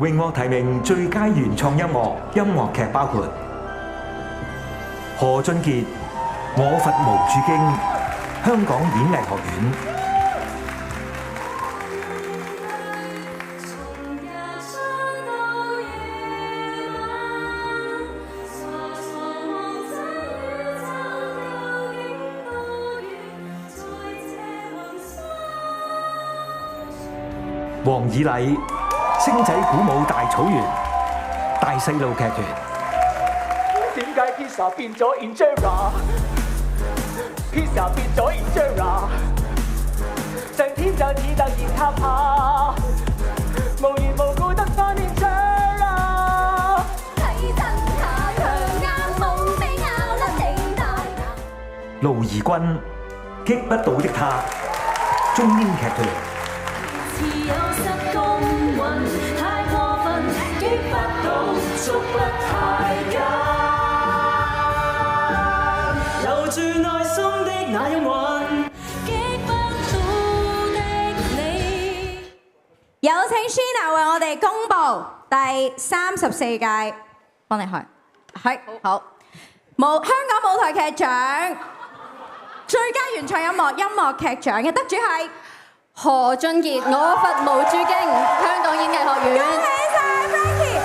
榮獲提名最佳原創音樂劇包括何俊傑《我佛無主經》香港演藝學院。黃以禮星仔鼓舞大草原大細路劇團。點解 pizza 變咗 Injera？pizza 變咗 Injera， 上天就似突然塌下，無緣無故得返 Injera。睇真下強硬夢被咬甩地大。盧怡君擊不到的他中英劇團。似有失公允，太過分，擊不到，觸不太緊。留住內心的那陰雲，擊不到的你。有請 Sheena 為我哋公布第34屆，幫你開，係好。香港舞台劇獎最佳原創音樂劇獎嘅得主係何俊傑《我佛無主經》香港演藝學院。恭喜晒 Frankie！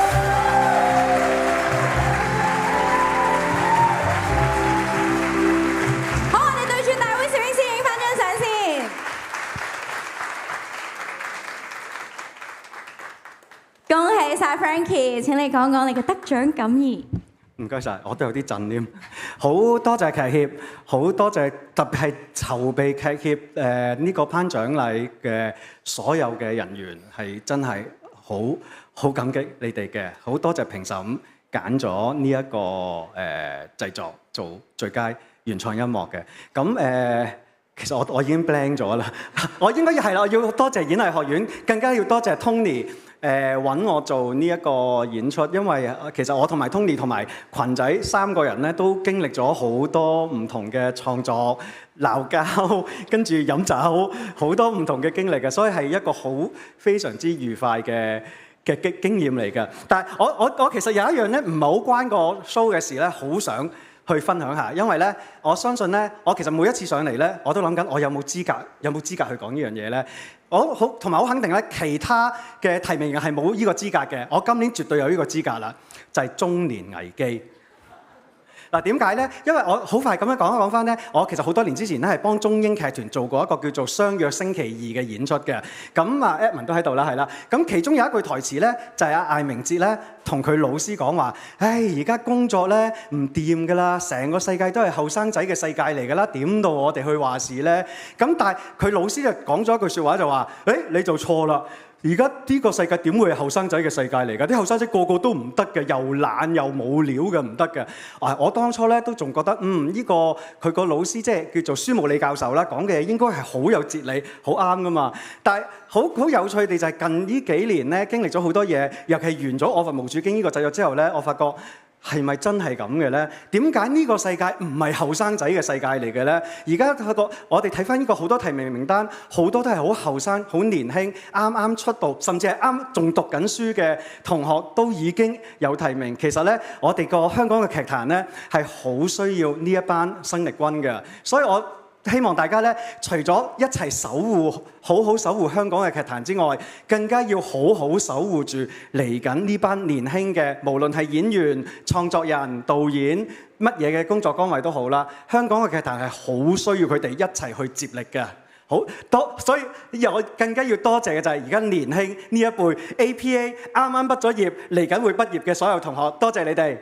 好，我哋對住大會攝影師影翻張相先。恭喜晒 Frankie， 請你講講你嘅得獎感言。唔該晒，我都有啲震添。好多謝劇協，好多謝特別係籌備劇協呢個頒獎禮嘅所有嘅人員，係真係好感激你哋嘅。好多謝評審揀咗呢一個製作做最佳原創音樂嘅。咁其實我已經 blank 咗啦。我應該係啦，我要多謝演藝學院，更加要多謝 Tony。揾我做呢一個演出，因為其實我同埋 Tony 同埋群仔3個人咧，都經歷咗好多唔同嘅創作、鬧交，跟住飲酒，好多唔同嘅經歷嘅，所以係一個非常之愉快嘅經驗嚟嘅。但係我其實有一樣咧，唔係好關個 show 嘅事咧，好想去分享下，因為咧，我相信咧，我其實每一次上嚟咧，我都諗緊我有冇資格去講呢樣嘢咧。同埋好肯定咧，其他嘅提名人係冇呢個資格嘅。我今年絕對有呢個資格啦，就係中年危機。嗱，點解咧？因為我好快咁樣講翻咧，我其實好多年之前咧係幫中英劇團做過一個叫做《相約星期二》嘅演出嘅。咁啊 Edmond 都喺度啦，係啦。咁其中有一句台詞咧，就係阿艾明哲咧同佢老師講話：唉，而家工作咧唔掂㗎啦，成個世界都係後生仔嘅世界嚟㗎啦，點到我哋去話事咧？咁但係佢老師就講咗一句説話就話：你做錯啦！而家呢個世界點會係後生仔嘅世界嚟㗎？啲後生仔個個都唔得嘅，又懶又冇料嘅，唔得嘅。我當初咧都仲覺得，呢個佢個老師即係叫做舒慕利教授啦，講嘅嘢應該係好有哲理，好啱㗎嘛。但係好有趣地就係近呢幾年咧，經歷咗好多嘢，尤其係完咗《我佛無主經》呢個製作之後咧，我發覺。係咪真係咁嘅咧？點解呢個世界唔係後生仔嘅世界嚟嘅咧？而家發覺我哋睇翻呢個好多提名名單，好多都係好後生、好年輕、啱啱出道，甚至係仲讀緊書嘅同學都已經有提名。其實咧，我哋個香港嘅劇壇咧係好需要呢一班生力軍嘅，所以我希望大家咧，除咗一齊好好守護香港嘅劇壇之外，更加要好好守護住嚟緊呢班年輕嘅，無論係演員、創作人、導演，乜嘢嘅工作崗位都好啦。香港嘅劇壇係好需要佢哋一齊去接力嘅。所以我更加要多謝嘅就係而家年輕呢一輩 APA 啱啱畢咗業，嚟緊會畢業嘅所有同學，多謝你哋。